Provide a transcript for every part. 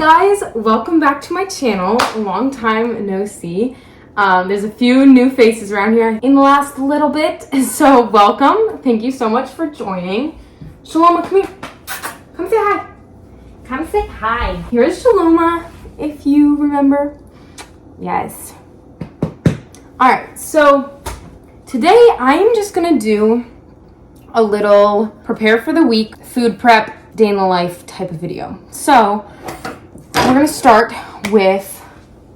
guys, welcome back to my channel. Long time no see. There's a few new faces around here in the last little bit, so welcome. Thank you so much for joining. Shaloma, come here. Come say hi. Come say hi. Here's Shaloma, if you remember. Yes. Alright, so today I am just gonna do a little prepare for the week, food prep, day in the life type of video. So we're gonna start with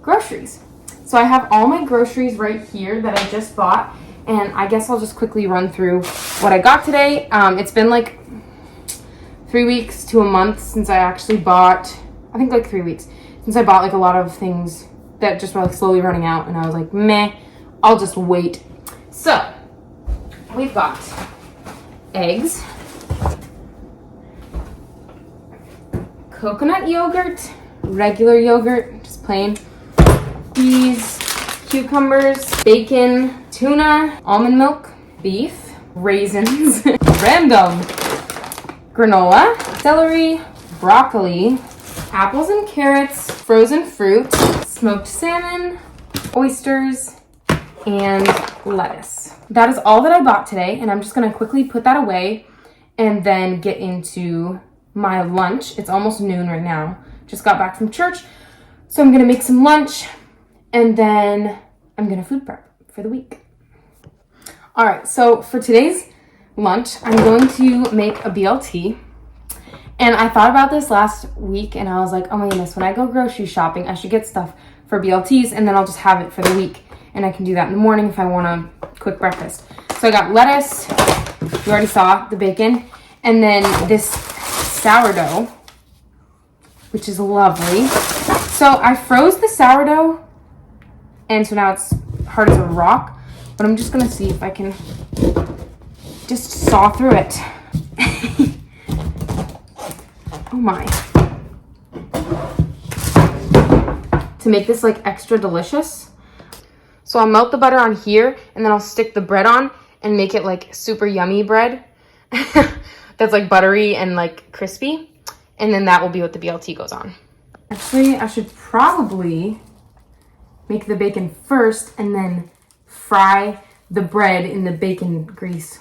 groceries. So I have all my groceries right here that I just bought, and I guess I'll just quickly run through what I got today. It's been like 3 weeks to a month since I actually bought, I think like 3 weeks, since I bought like a lot of things that just were like slowly running out, and I was like, meh, I'll just wait. So we've got eggs, coconut yogurt, regular yogurt, just plain, peas, cucumbers, bacon, tuna, almond milk, beef, raisins, random, granola, celery, broccoli, apples and carrots, frozen fruit, smoked salmon, oysters, and lettuce. That is all that I bought today, and I'm just gonna quickly put that away and then get into my lunch. It's almost noon right now. Just got back from church, so I'm gonna make some lunch and then I'm gonna food prep for the week. All right, so for today's lunch, I'm going to make a BLT. And I thought about this last week and I was like, oh my goodness, when I go grocery shopping, I should get stuff for BLTs and then I'll just have it for the week. And I can do that in the morning if I want a quick breakfast. So I got lettuce, you already saw the bacon, and then this sourdough, which is lovely. So I froze the sourdough, and so now it's hard as a rock, but I'm just gonna see if I can just saw through it. Oh my. To make this like extra delicious. So I'll melt the butter on here, and then I'll stick the bread on and make it like super yummy bread. That's like buttery and like crispy. And then that will be what the BLT goes on. Actually, I should probably make the bacon first and then fry the bread in the bacon grease.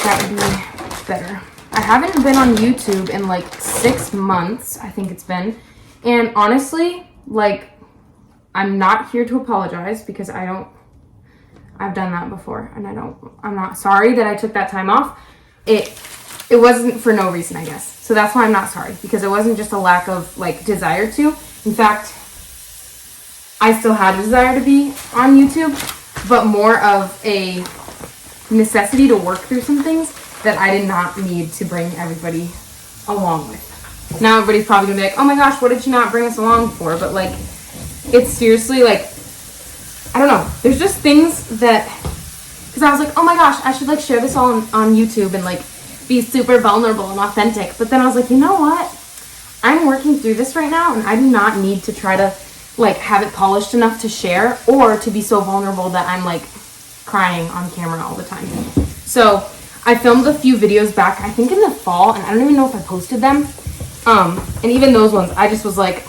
That would be better. I haven't been on YouTube in like 6 months, I think it's been. And honestly, like, I'm not here to apologize because I've done that before, and I'm not sorry that I took that time off. It wasn't for no reason, I guess. So that's why I'm not sorry, because it wasn't just a lack of like desire to. In fact, I still had a desire to be on YouTube, but more of a necessity to work through some things that I did not need to bring everybody along with. Now everybody's probably gonna be like, oh my gosh, what did you not bring us along for? But like, it's seriously like, I don't know. There's just things that, because I was like, oh my gosh, I should like share this all on YouTube and like be super vulnerable and authentic. But then I was like, you know what? I'm working through this right now, and I do not need to try to like have it polished enough to share, or to be so vulnerable that I'm like crying on camera all the time. So I filmed a few videos back, I think in the fall, and I don't even know if I posted them. And even those ones, I just was like,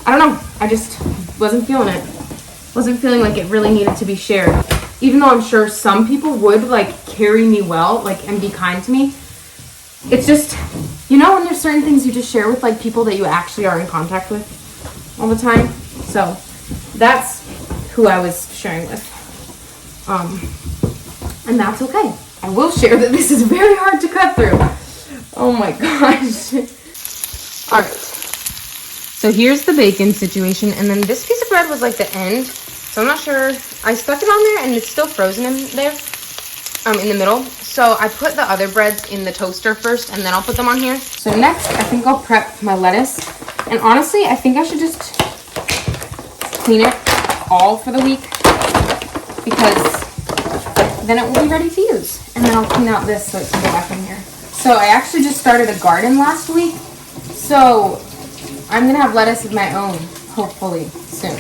I don't know. I just wasn't feeling it. Wasn't feeling like it really needed to be shared. Even though I'm sure some people would like carry me well, like, and be kind to me. It's just, you know, when there's certain things you just share with like people that you actually are in contact with all the time. So that's who I was sharing with. And that's okay. I will share that this is very hard to cut through. Oh my gosh. All right. So here's the bacon situation, and then this piece of bread was like the end, so I'm not sure. I stuck it on there, and it's still frozen in there, in the middle. So I put the other breads in the toaster first, and then I'll put them on here. So next, I think I'll prep my lettuce, and honestly, I think I should just clean it all for the week, because then it will be ready to use. And then I'll clean out this so it can go back in here. So I actually just started a garden last week, so I'm gonna have lettuce of my own, hopefully, soon.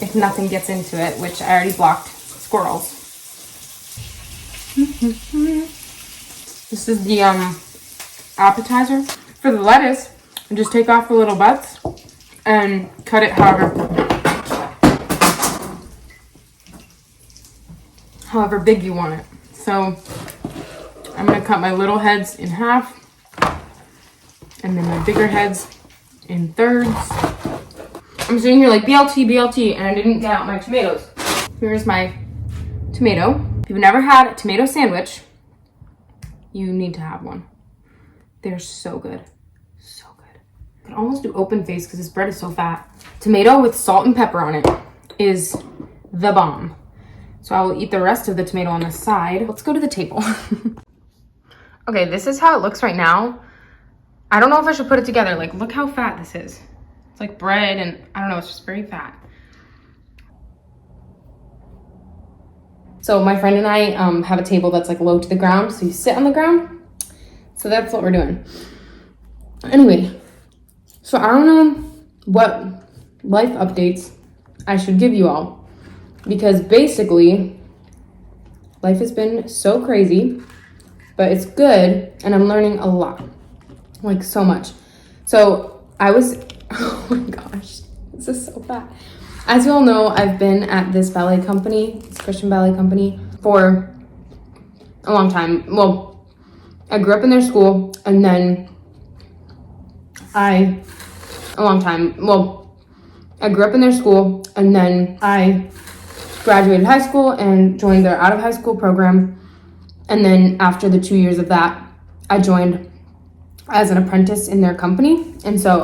If nothing gets into it, which I already blocked squirrels. This is the appetizer. For the lettuce, just take off the little butts and cut it however big you want it. So I'm gonna cut my little heads in half and then my bigger heads in thirds. I'm sitting here like BLT, and I didn't get out my tomatoes. Here's my tomato. If you've never had a tomato sandwich, you need to have one. They're so good. So good. I can almost do open face because this bread is so fat. Tomato with salt and pepper on it is the bomb. So I will eat the rest of the tomato on the side. Let's go to the table. Okay, this is how it looks right now. I don't know if I should put it together. Like, look how fat this is. It's like bread and I don't know, it's just very fat. So my friend and I have a table that's like low to the ground. So you sit on the ground. So that's what we're doing. Anyway, so I don't know what life updates I should give you all. Because basically, life has been so crazy, but it's good, and I'm learning a lot, like so much. So I was, oh my gosh, this is so bad. As you all know, I've been at this ballet company, this Christian ballet company, for a long time. Well, I grew up in their school, and then I graduated high school and joined their out of high school program. And then after the 2 years of that, I joined as an apprentice in their company. And so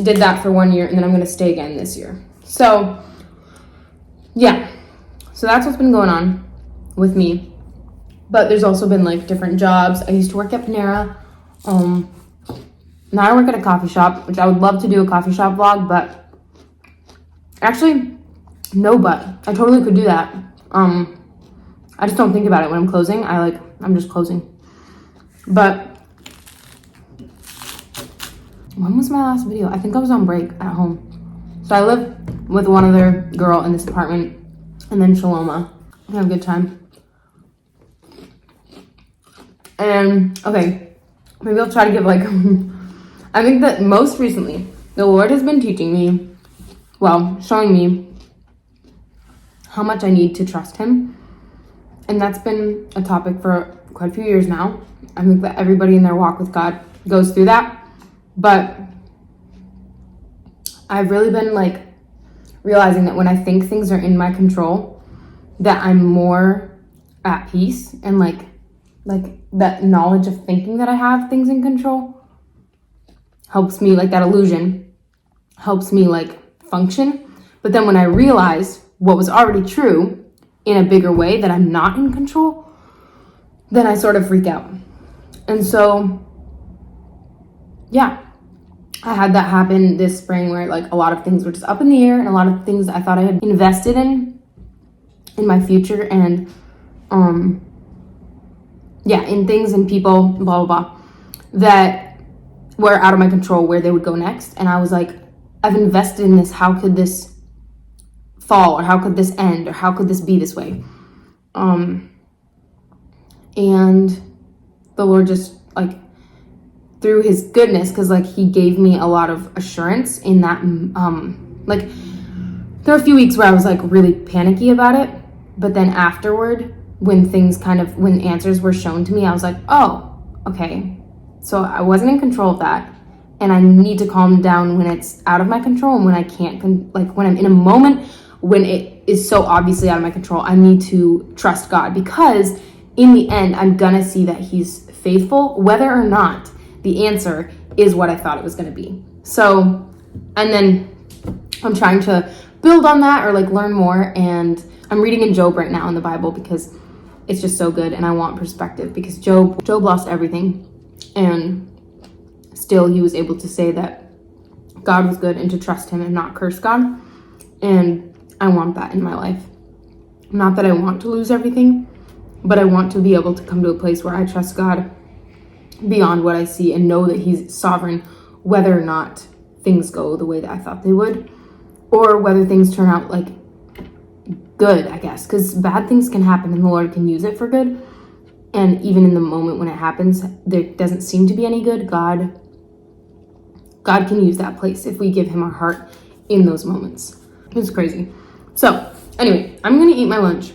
did that for 1 year, and then I'm gonna stay again this year. So yeah, so that's what's been going on with me. But there's also been like different jobs. I used to work at Panera. Now I work at a coffee shop, which I would love to do a coffee shop vlog, but actually, no, but I totally could do that. I just don't think about it when I'm closing. I'm just closing. But when was my last video? I think I was on break at home. So I live with one other girl in this apartment, and then Shaloma. We have a good time. And okay, maybe I'll try to give like, I think that most recently, the Lord has been teaching me, showing me how much I need to trust him. And that's been a topic for quite a few years now. I think that everybody in their walk with God goes through that. But I've really been like realizing that when I think things are in my control, that I'm more at peace, and like that knowledge of thinking that I have things in control helps me, like that illusion helps me like function. But then when I realize what was already true in a bigger way, that I'm not in control, then I sort of freak out. And so, yeah, I had that happen this spring where like a lot of things were just up in the air, and a lot of things I thought I had invested in my future, and in things and people, blah, blah, blah, that were out of my control where they would go next. And I was like, I've invested in this. How could this fall, or how could this end, or how could this be this way? And the Lord just like through his goodness, because like he gave me a lot of assurance in that like there were a few weeks where I was like really panicky about it, but then afterward, when answers were shown to me, I was like, oh, okay, so I wasn't in control of that, and I need to calm down when it's out of my control, and when I can't when I'm in a moment when it is so obviously out of my control, I need to trust God, because in the end, I'm gonna see that he's faithful, whether or not the answer is what I thought it was gonna be. So, and then I'm trying to build on that, or like learn more, and I'm reading in Job right now in the Bible because it's just so good, and I want perspective, because Job lost everything, and still he was able to say that God was good and to trust him and not curse God. And I want that in my life. Not that I want to lose everything, but I want to be able to come to a place where I trust God beyond what I see, and know that he's sovereign, whether or not things go the way that I thought they would, or whether things turn out like good, I guess, because bad things can happen and the Lord can use it for good. And even in the moment when it happens, there doesn't seem to be any good. God can use that place if we give him our heart in those moments. It's crazy. So anyway, I'm gonna eat my lunch.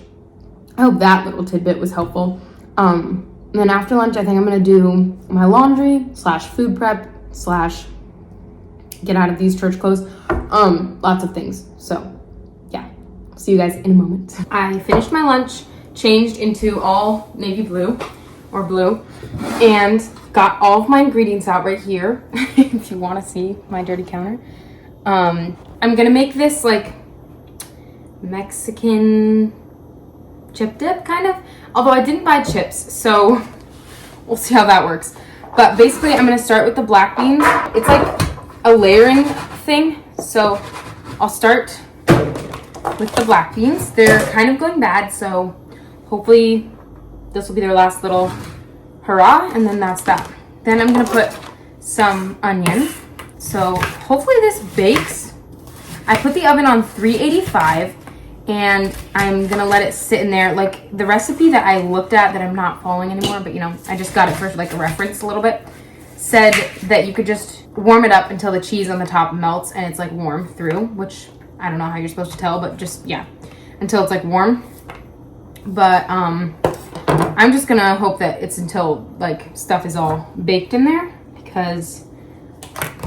I hope that little tidbit was helpful. And then after lunch, I think I'm gonna do my laundry / food prep / get out of these church clothes. Lots of things. So yeah, see you guys in a moment. I finished my lunch, changed into all navy blue or blue, and got all of my ingredients out right here. If you want to see my dirty counter. I'm gonna make this like Mexican chip dip kind of, although I didn't buy chips, so we'll see how that works. But basically I'm gonna start with the black beans. It's like a layering thing, so I'll start with the black beans. They're kind of going bad, so hopefully this will be their last little hurrah, and then that's that. Then I'm gonna put some onion, so hopefully this bakes. I put the oven on 385, and I'm gonna let it sit in there. Like the recipe that I looked at that I'm not following anymore, but you know, I just got it for like a reference a little bit, said that you could just warm it up until the cheese on the top melts and it's like warm through, which I don't know how you're supposed to tell, but just, yeah, until it's like warm. But I'm just gonna hope that it's until like stuff is all baked in there, because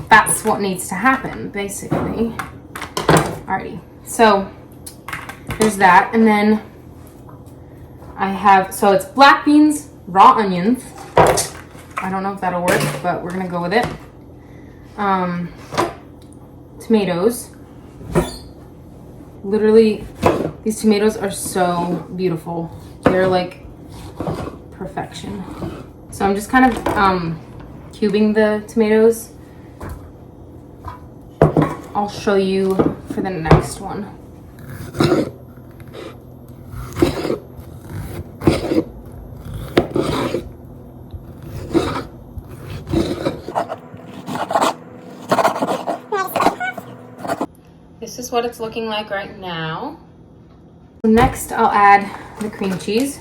that's what needs to happen basically. Alrighty, so there's that. And then I have, so it's black beans, raw onions. I don't know if that'll work, but we're gonna go with it. Tomatoes. Literally, these tomatoes are so beautiful. They're like perfection. So I'm just kind of cubing the tomatoes. I'll show you for the next one. This is what it's looking like right now. Next, I'll add the cream cheese.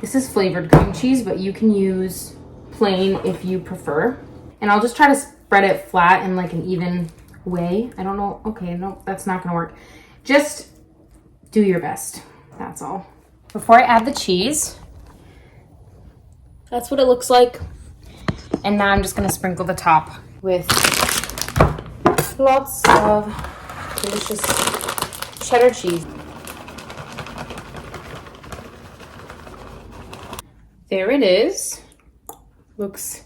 This is flavored cream cheese, but you can use plain if you prefer. And I'll just try to spread it flat in like an even way. I don't know. Okay, no, that's not gonna work. Just do your best. That's all. Before I add the cheese, that's what it looks like. And now I'm just gonna sprinkle the top with lots of delicious cheddar cheese. There it is. Looks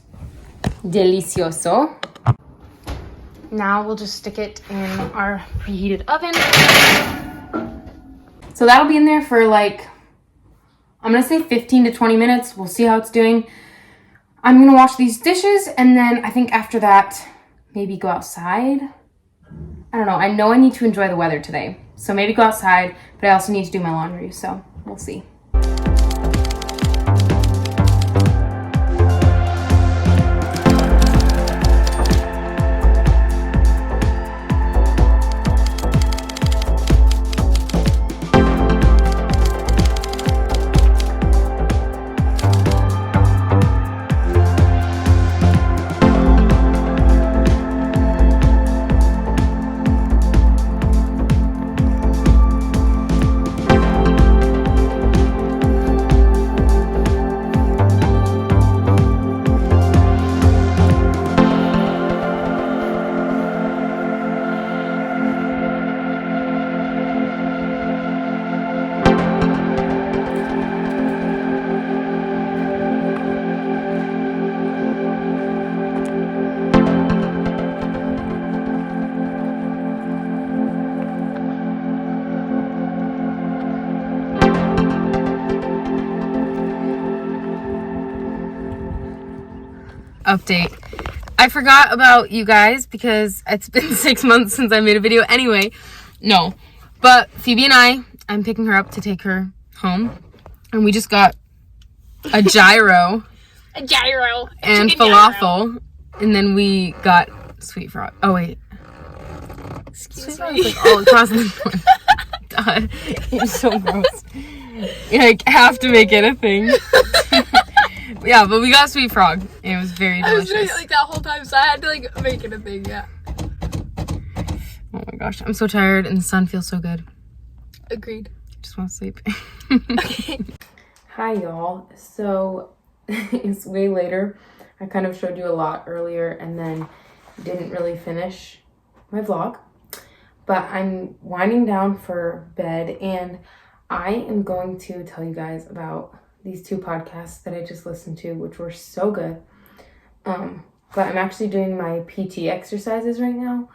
delicioso. Now we'll just stick it in our preheated oven. So that'll be in there for like, I'm gonna say 15 to 20 minutes. We'll see how it's doing. I'm gonna wash these dishes, and then I think after that, maybe go outside. I don't know. I know I need to enjoy the weather today. So maybe go outside, but I also need to do my laundry. So we'll see. Update. I forgot about you guys because it's been 6 months since I made a video anyway. No, but Phoebe and I'm picking her up to take her home, and we just got a gyro and falafel, and then we got sweet frog. Oh wait, sweet frog is like all across the board. God, you're so gross. You like have to make it a thing. Yeah, but we got sweet frog. It was very delicious. I was doing like that whole time, so I had to like make it a thing, yeah. Oh my gosh, I'm so tired and the sun feels so good. Agreed. Just want to sleep. Okay. Hi y'all. So it's way later. I kind of showed you a lot earlier and then didn't really finish my vlog. But I'm winding down for bed and I am going to tell you guys about these 2 podcasts that I just listened to, which were so good. But I'm actually doing my PT exercises right now.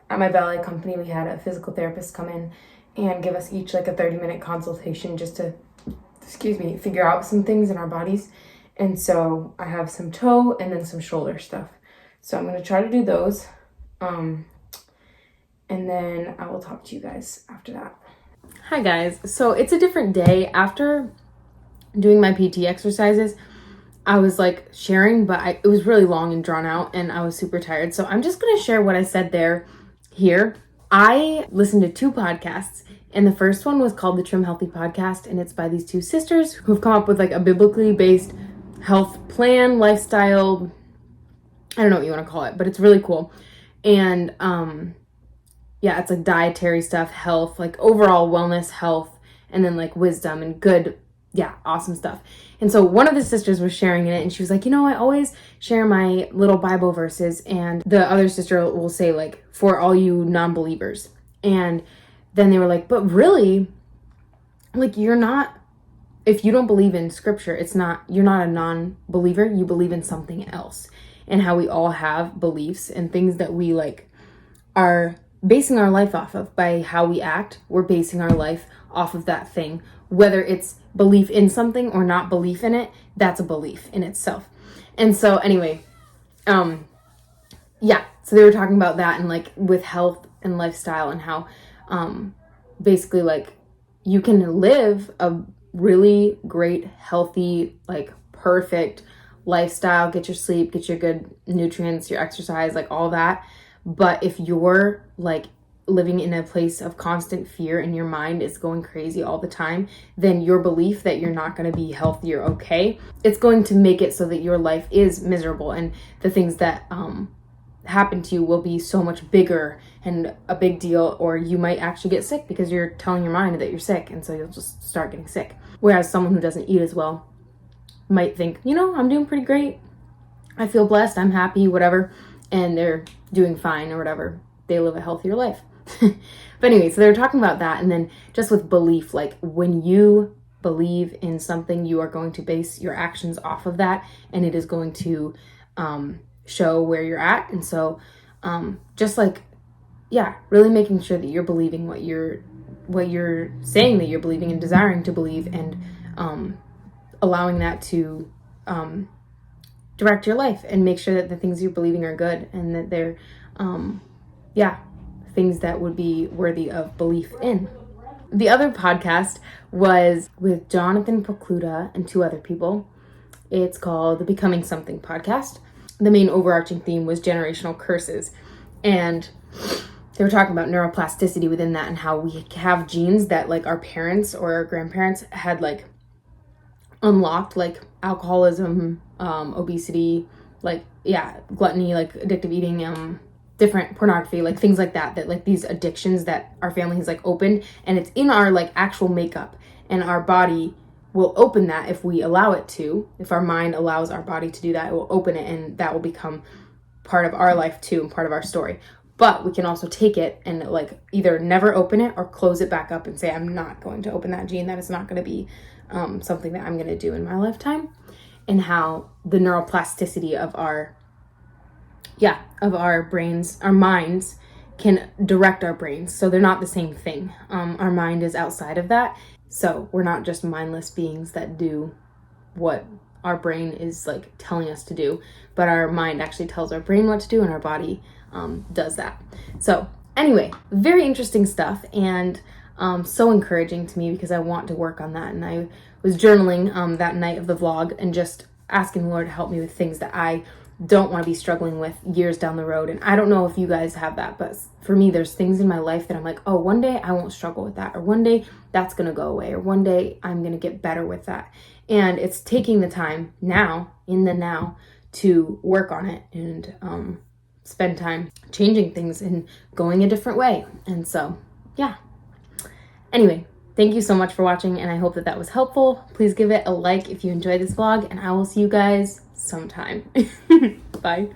At my ballet company, we had a physical therapist come in and give us each like a 30-minute consultation just to, figure out some things in our bodies. And so I have some toe and then some shoulder stuff. So I'm going to try to do those. And then I will talk to you guys after that. Hi guys. So it's a different day. After doing my PT exercises, I was like sharing, but it was really long and drawn out and I was super tired. So I'm just going to share what I said here. I listened to 2 podcasts and the first one was called the Trim Healthy Podcast. And it's by these 2 sisters who've come up with like a biblically based health plan, lifestyle. I don't know what you want to call it, but it's really cool. And, yeah, it's like dietary stuff, health, like overall wellness, health, and then like wisdom and good, awesome stuff. And so one of the sisters was sharing in it and she was like, I always share my little Bible verses. And the other sister will say like, for all you non-believers. And then they were like, but really, like if you don't believe in scripture, you're not a non-believer, you believe in something else. And how we all have beliefs and things that we like are basing our life off of. By how we act, we're basing our life off of that thing. Whether it's belief in something or not belief in it, that's a belief in itself. And so anyway, so they were talking about that and like with health and lifestyle and how basically like you can live a really great, healthy, like perfect lifestyle, get your sleep, get your good nutrients, your exercise, like all that. But if you're like living in a place of constant fear and your mind is going crazy all the time, then your belief that you're not going to be healthy or okay, it's going to make it so that your life is miserable and the things that happen to you will be so much bigger and a big deal, or you might actually get sick because you're telling your mind that you're sick, and so you'll just start getting sick. Whereas someone who doesn't eat as well might think, I'm doing pretty great, I feel blessed, I'm happy, whatever, and they're doing fine or whatever. They live a healthier life. But anyway, so they were talking about that. And then just with belief, like when you believe in something, you are going to base your actions off of that, and it is going to show where you're at. And so just like, really making sure that you're believing what you're saying that you're believing and desiring to believe, and allowing that to direct your life, and make sure that the things you're believing are good and that they're things that would be worthy of belief in. The other podcast was with Jonathan Pokluda and 2 other people. It's called the Becoming Something podcast. The main overarching theme was generational curses, and they were talking about neuroplasticity within that and how we have genes that like our parents or our grandparents had like unlocked, like alcoholism, obesity, gluttony, like addictive eating, different pornography, like things like that like these addictions that our family has like opened, and it's in our like actual makeup, and our body will open that if we allow it to. If our mind allows our body to do that, it will open it, and that will become part of our life too and part of our story. But we can also take it and like either never open it or close it back up and say, I'm not going to open that gene. That is not going to be something that I'm going to do in my lifetime. And how the neuroplasticity of our brains, our minds, can direct our brains. So they're not the same thing. Our mind is outside of that. So we're not just mindless beings that do what our brain is like telling us to do, but our mind actually tells our brain what to do, and our body does that. So anyway, very interesting stuff, and so encouraging to me because I want to work on that. And I was journaling that night of the vlog and just asking the Lord to help me with things that I don't want to be struggling with years down the road. And I don't know if you guys have that, but for me, there's things in my life that I'm like, oh, one day I won't struggle with that, or one day that's going to go away, or one day I'm going to get better with that. And it's taking the time now, in the now, to work on it and spend time changing things and going a different way. And so, yeah. Anyway, thank you so much for watching, and I hope that that was helpful. Please give it a like if you enjoyed this vlog, and I will see you guys sometime. Bye.